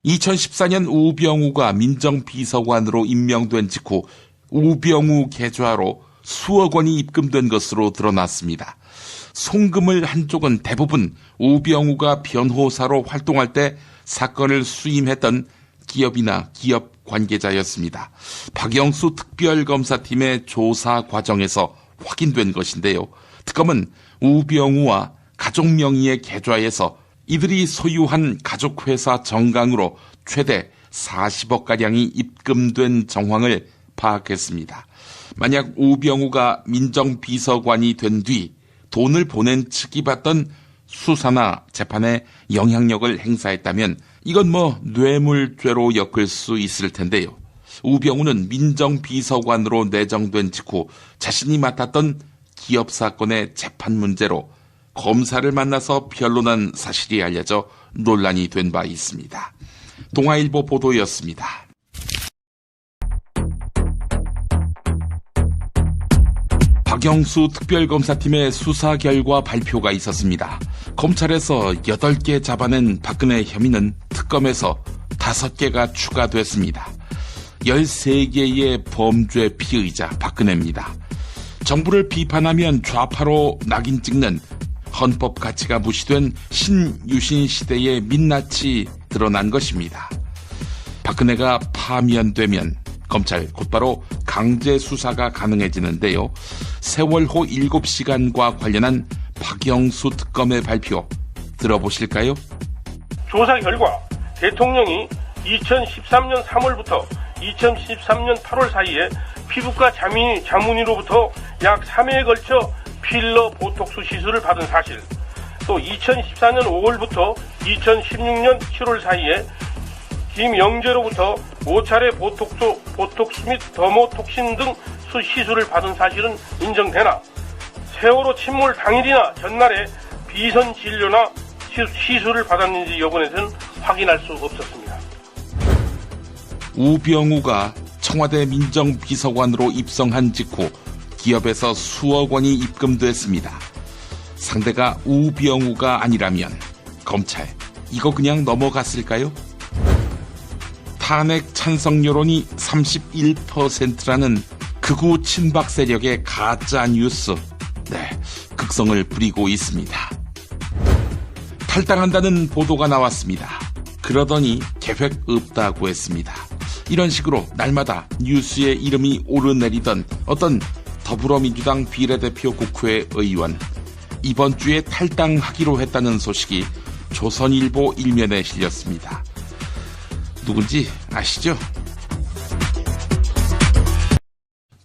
2014년 우병우가 민정비서관으로 임명된 직후 우병우 계좌로 수억 원이 입금된 것으로 드러났습니다. 송금을 한 쪽은 대부분 우병우가 변호사로 활동할 때 사건을 수임했던 기업이나 기업 관계자였습니다. 박영수 특별검사팀의 조사 과정에서 확인된 것인데요. 특검은 우병우와 가족 명의의 계좌에서 이들이 소유한 가족회사 정강으로 최대 40억가량이 입금된 정황을 파악했습니다. 만약 우병우가 민정비서관이 된 뒤 돈을 보낸 측이 받던 수사나 재판에 영향력을 행사했다면 이건 뇌물죄로 엮을 수 있을 텐데요. 우병우는 민정비서관으로 내정된 직후 자신이 맡았던 기업 사건의 재판 문제로 검사를 만나서 변론한 사실이 알려져 논란이 된 바 있습니다. 동아일보 보도였습니다. 박영수 특별검사팀의 수사 결과 발표가 있었습니다. 검찰에서 8개 잡아낸 박근혜 혐의는 특검에서 5개가 추가됐습니다. 13개의 범죄 피의자 박근혜입니다. 정부를 비판하면 좌파로 낙인 찍는 헌법 가치가 무시된 신유신 시대의 민낯이 드러난 것입니다. 박근혜가 파면되면 검찰 곧바로 강제 수사가 가능해지는데요. 세월호 7시간과 관련한 박영수 특검의 발표 들어보실까요? 조사 결과 대통령이 2013년 3월부터 2013년 8월 사이에 피부과 자문의로부터 약 3회에 걸쳐 필러 보톡스 시술을 받은 사실, 또 2014년 5월부터 2016년 7월 사이에 김영재로부터 5차례 보톡스 및 더모톡신 등 시술을 받은 사실은 인정되나 세월호 침몰 당일이나 전날에 비선 진료나 시술을 받았는지 여부에 대해서는 확인할 수 없었습니다. 우병우가 청와대 민정비서관으로 입성한 직후 기업에서 수억 원이 입금됐습니다. 상대가 우병우가 아니라면 검찰 이거 그냥 넘어갔을까요? 탄핵 찬성 여론이 31%라는 극우 친박 세력의 가짜 뉴스, 극성을 부리고 있습니다. 탈당한다는 보도가 나왔습니다. 그러더니 계획 없다고 했습니다. 이런 식으로 날마다 뉴스에 이름이 오르내리던 어떤 더불어민주당 비례대표 국회 의원, 이번 주에 탈당하기로 했다는 소식이 조선일보 일면에 실렸습니다. 누군지 아시죠?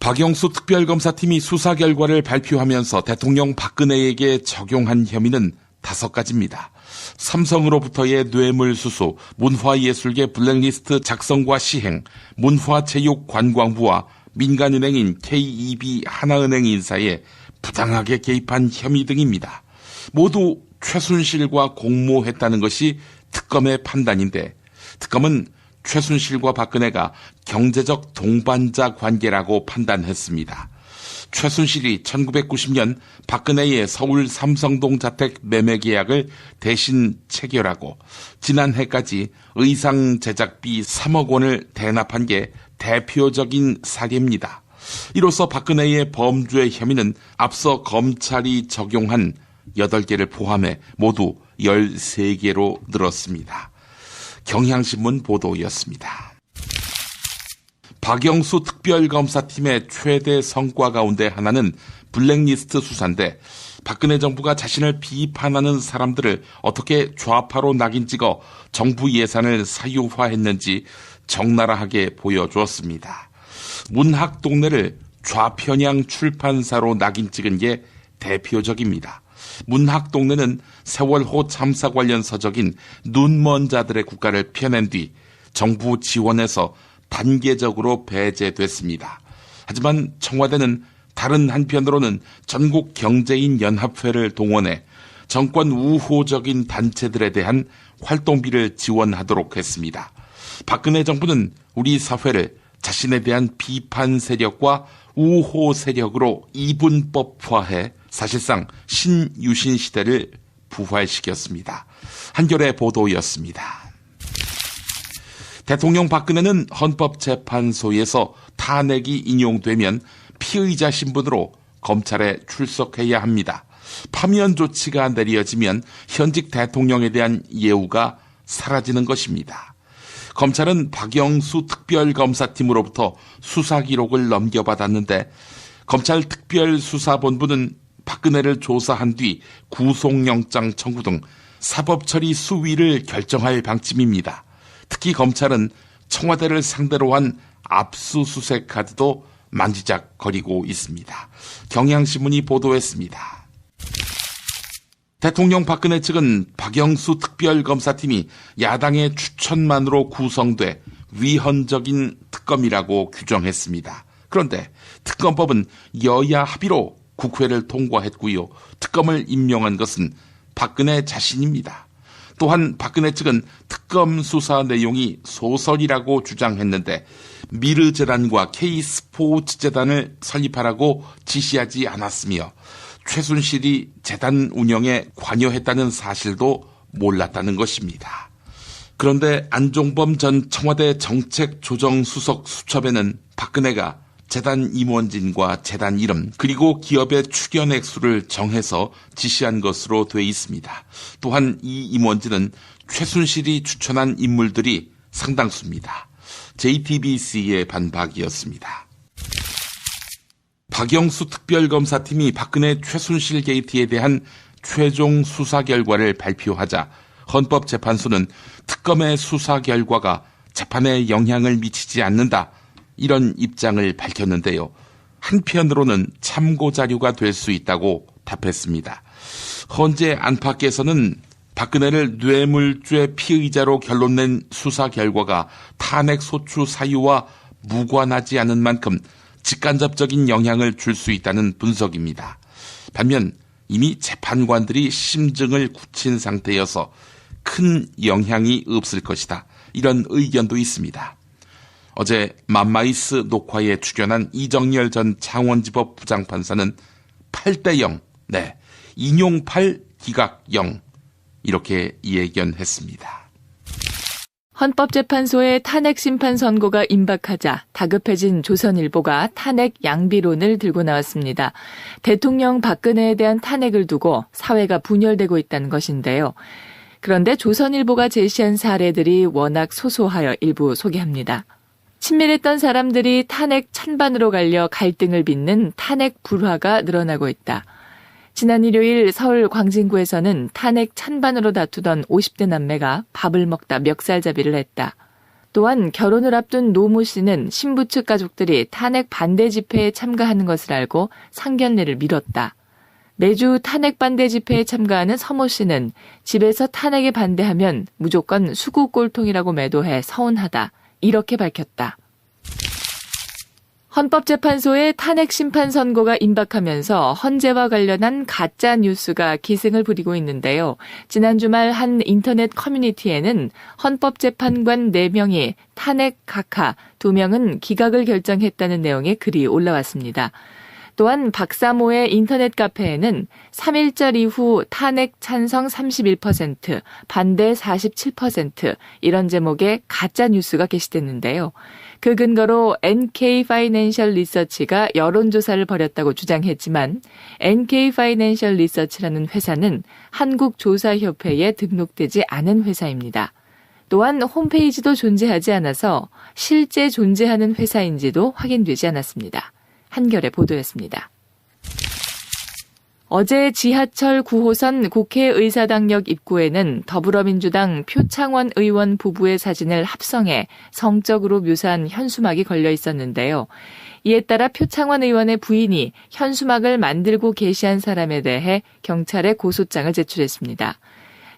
박영수 특별검사팀이 수사 결과를 발표하면서 대통령 박근혜에게 적용한 혐의는 5가지입니다. 삼성으로부터의 뇌물수수, 문화예술계 블랙리스트 작성과 시행, 문화체육관광부와 민간은행인 KEB 하나은행 인사에 부당하게 개입한 혐의 등입니다. 모두 최순실과 공모했다는 것이 특검의 판단인데 특검은 최순실과 박근혜가 경제적 동반자 관계라고 판단했습니다. 최순실이 1990년 박근혜의 서울 삼성동 자택 매매 계약을 대신 체결하고 지난해까지 의상 제작비 3억 원을 대납한 게 대표적인 사례입니다. 이로써 박근혜의 범죄 혐의는 앞서 검찰이 적용한 8개를 포함해 모두 13개로 늘었습니다. 경향신문 보도였습니다. 박영수 특별검사팀의 최대 성과 가운데 하나는 블랙리스트 수사인데 박근혜 정부가 자신을 비판하는 사람들을 어떻게 좌파로 낙인 찍어 정부 예산을 사유화했는지 적나라하게 보여주었습니다. 문학동네를 좌편향 출판사로 낙인 찍은 게 대표적입니다. 문학동네는 세월호 참사 관련 서적인 눈먼 자들의 국가를 펴낸 뒤 정부 지원에서 단계적으로 배제됐습니다. 하지만 청와대는 다른 한편으로는 전국 경제인 연합회를 동원해 정권 우호적인 단체들에 대한 활동비를 지원하도록 했습니다. 박근혜 정부는 우리 사회를 자신에 대한 비판 세력과 우호 세력으로 이분법화해 사실상 신유신 시대를 부활시켰습니다. 한겨레 보도였습니다. 대통령 박근혜는 헌법재판소에서 탄핵이 인용되면 피의자 신분으로 검찰에 출석해야 합니다. 파면 조치가 내려지면 현직 대통령에 대한 예우가 사라지는 것입니다. 검찰은 박영수 특별검사팀으로부터 수사 기록을 넘겨받았는데 검찰 특별수사본부는 박근혜를 조사한 뒤 구속영장 청구 등 사법처리 수위를 결정할 방침입니다. 특히 검찰은 청와대를 상대로 한 압수수색 카드도 만지작거리고 있습니다. 경향신문이 보도했습니다. 대통령 박근혜 측은 박영수 특별검사팀이 야당의 추천만으로 구성돼 위헌적인 특검이라고 규정했습니다. 그런데 특검법은 여야 합의로 국회를 통과했고요. 특검을 임명한 것은 박근혜 자신입니다. 또한 박근혜 측은 특검 수사 내용이 소설이라고 주장했는데 미르재단과 K스포츠재단을 설립하라고 지시하지 않았으며 최순실이 재단 운영에 관여했다는 사실도 몰랐다는 것입니다. 그런데 안종범 전 청와대 정책조정수석 수첩에는 박근혜가 재단 임원진과 재단 이름 그리고 기업의 추견 액수를 정해서 지시한 것으로 돼 있습니다. 또한 이 임원진은 최순실이 추천한 인물들이 상당수입니다. JTBC의 반박이었습니다. 박영수 특별검사팀이 박근혜 최순실 게이트에 대한 최종 수사 결과를 발표하자 헌법재판소는 특검의 수사 결과가 재판에 영향을 미치지 않는다, 이런 입장을 밝혔는데요. 한편으로는 참고 자료가 될 수 있다고 답했습니다. 헌재 안팎에서는 박근혜를 뇌물죄 피의자로 결론낸 수사 결과가 탄핵 소추 사유와 무관하지 않은 만큼 직간접적인 영향을 줄 수 있다는 분석입니다. 반면 이미 재판관들이 심증을 굳힌 상태여서 큰 영향이 없을 것이다, 이런 의견도 있습니다. 어제 맘마이스 녹화에 출연한 이정열 전 창원지법 부장판사는 8대0, 인용 8, 기각 0 이렇게 예견했습니다. 헌법재판소의 탄핵 심판 선고가 임박하자 다급해진 조선일보가 탄핵 양비론을 들고 나왔습니다. 대통령 박근혜에 대한 탄핵을 두고 사회가 분열되고 있다는 것인데요. 그런데 조선일보가 제시한 사례들이 워낙 소소하여 일부 소개합니다. 친밀했던 사람들이 탄핵 찬반으로 갈려 갈등을 빚는 탄핵 불화가 늘어나고 있다. 지난 일요일 서울 광진구에서는 탄핵 찬반으로 다투던 50대 남매가 밥을 먹다 멱살잡이를 했다. 또한 결혼을 앞둔 노모 씨는 신부 측 가족들이 탄핵 반대 집회에 참가하는 것을 알고 상견례를 미뤘다. 매주 탄핵 반대 집회에 참가하는 서모 씨는 집에서 탄핵에 반대하면 무조건 수구 꼴통이라고 매도해 서운하다, 이렇게 밝혔다. 헌법재판소의 탄핵 심판 선고가 임박하면서 헌재와 관련한 가짜 뉴스가 기승을 부리고 있는데요. 지난 주말 한 인터넷 커뮤니티에는 헌법재판관 4명이 탄핵 각하, 2명은 기각을 결정했다는 내용의 글이 올라왔습니다. 또한 박사모의 인터넷 카페에는 3.1절 이후 탄핵 찬성 31%, 반대 47% 이런 제목의 가짜 뉴스가 게시됐는데요. 그 근거로 NK 파이낸셜 리서치가 여론조사를 벌였다고 주장했지만 NK 파이낸셜 리서치라는 회사는 한국조사협회에 등록되지 않은 회사입니다. 또한 홈페이지도 존재하지 않아서 실제 존재하는 회사인지도 확인되지 않았습니다. 한겨레 보도였습니다. 어제 지하철 9호선 국회의사당역 입구에는 더불어민주당 표창원 의원 부부의 사진을 합성해 성적으로 묘사한 현수막이 걸려 있었는데요. 이에 따라 표창원 의원의 부인이 현수막을 만들고 게시한 사람에 대해 경찰에 고소장을 제출했습니다.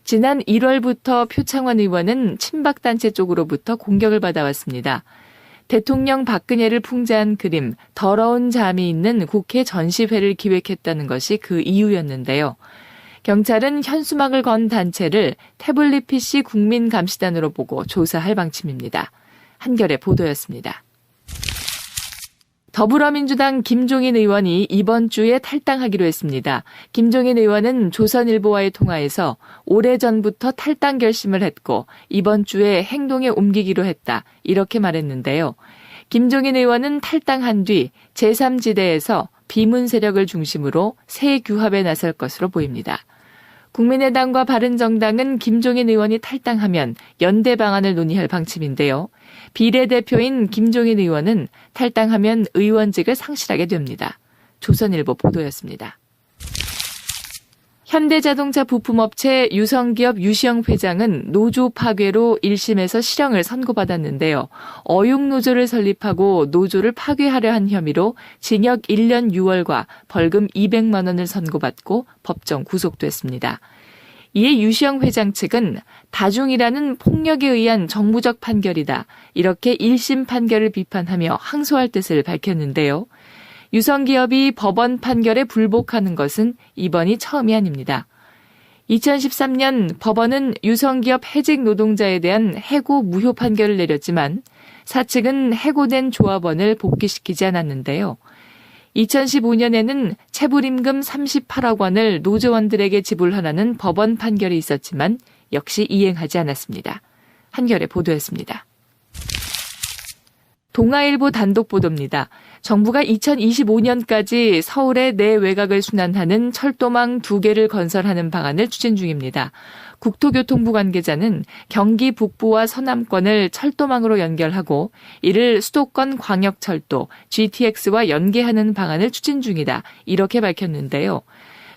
지난 1월부터 표창원 의원은 친박단체 쪽으로부터 공격을 받아왔습니다. 대통령 박근혜를 풍자한 그림, 더러운 잠이 있는 국회 전시회를 기획했다는 것이 그 이유였는데요. 경찰은 현수막을 건 단체를 태블릿 PC 국민감시단으로 보고 조사할 방침입니다. 한겨레 보도였습니다. 더불어민주당 김종인 의원이 이번 주에 탈당하기로 했습니다. 김종인 의원은 조선일보와의 통화에서 오래전부터 탈당 결심을 했고 이번 주에 행동에 옮기기로 했다. 이렇게 말했는데요. 김종인 의원은 탈당한 뒤 제3지대에서 비문 세력을 중심으로 새 규합에 나설 것으로 보입니다. 국민의당과 바른정당은 김종인 의원이 탈당하면 연대 방안을 논의할 방침인데요. 비례대표인 김종인 의원은 탈당하면 의원직을 상실하게 됩니다. 조선일보 보도였습니다. 현대자동차 부품업체 유성기업 유시영 회장은 노조 파괴로 1심에서 실형을 선고받았는데요. 어용노조를 설립하고 노조를 파괴하려 한 혐의로 징역 1년 6월과 벌금 200만 원을 선고받고 법정 구속됐습니다. 이에 유시영 회장 측은 다중이라는 폭력에 의한 정부적 판결이다. 이렇게 1심 판결을 비판하며 항소할 뜻을 밝혔는데요. 유성기업이 법원 판결에 불복하는 것은 이번이 처음이 아닙니다. 2013년 법원은 유성기업 해직 노동자에 대한 해고 무효 판결을 내렸지만 사측은 해고된 조합원을 복귀시키지 않았는데요. 2015년에는 체불임금 38억 원을 노조원들에게 지불하라는 법원 판결이 있었지만 역시 이행하지 않았습니다. 한겨레 보도였습니다. 동아일보 단독 보도입니다. 정부가 2025년까지 서울의 내외곽을 순환하는 철도망 2개를 건설하는 방안을 추진 중입니다. 국토교통부 관계자는 경기 북부와 서남권을 철도망으로 연결하고 이를 수도권 광역철도 GTX와 연계하는 방안을 추진 중이다. 이렇게 밝혔는데요.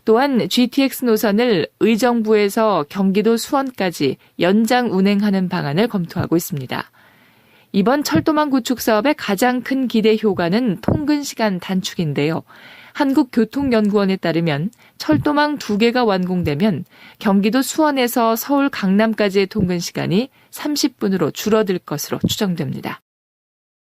또한 GTX 노선을 의정부에서 경기도 수원까지 연장 운행하는 방안을 검토하고 있습니다. 이번 철도망 구축 사업의 가장 큰 기대 효과는 통근 시간 단축인데요. 한국교통연구원에 따르면 철도망 2개가 완공되면 경기도 수원에서 서울 강남까지의 통근 시간이 30분으로 줄어들 것으로 추정됩니다.